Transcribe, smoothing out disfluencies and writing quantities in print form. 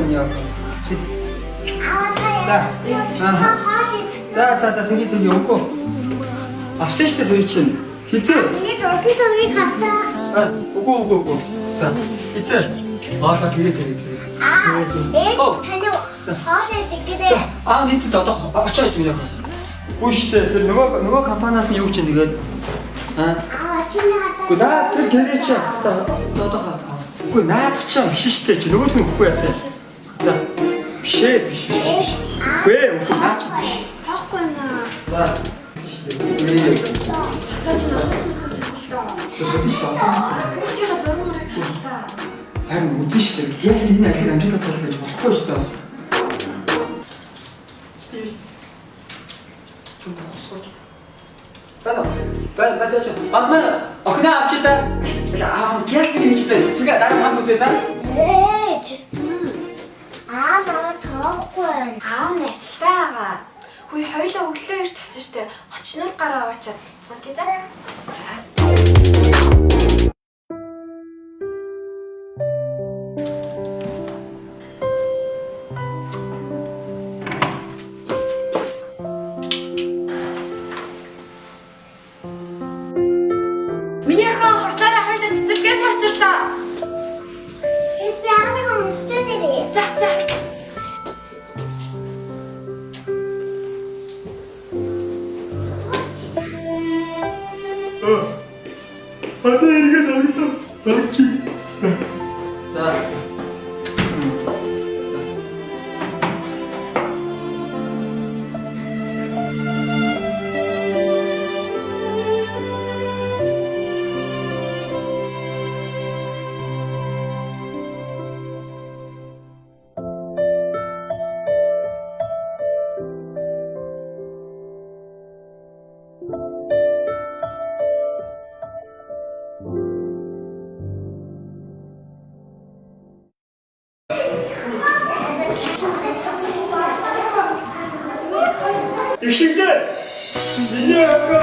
아니야. 자, 되게 없고. 앞세시대 도대체 히트. 이게 무슨 저기 갔다. 오고. 자, 히트. 다 되게. 다녀. 허세 되게. 히트 다 achaaч миний. Үштэй тэр нөгөө компаниас нь юу гэж тэгээд чиний хатаа. Наад тэр гэрээч. За одоо үгүй наадах ч биш штэ чи нөгөөх нь үгүй яасан. За биш. Үгүй наач биш. Тоохгүй наа. За цацаач наагсмаас хэллээ. Хүүхдийн зурмаар хэллээ. харин үзэн штэ. Яаж энэ ажлыг амжилттай талах гэж болохгүй штэ бас. Бачаач. Окна авчита. Гяс гэрээч. Тэгээ дараа хамт үзээ. Ээж. Наа тоохгүй. Аав нь ажилдаа байгаа. Хүй хоёлоо өглөө ирж тасан штэ. Очноор гараа аваачаад. Унтий за. Миний охин хортлаараа хоёлаа цэцэрлэгээс хацарлаа. Би яагаад уншиж нэрээ? За. Хатаа иргээд авсан. Авчи. За. Ишингээ. Миний ака.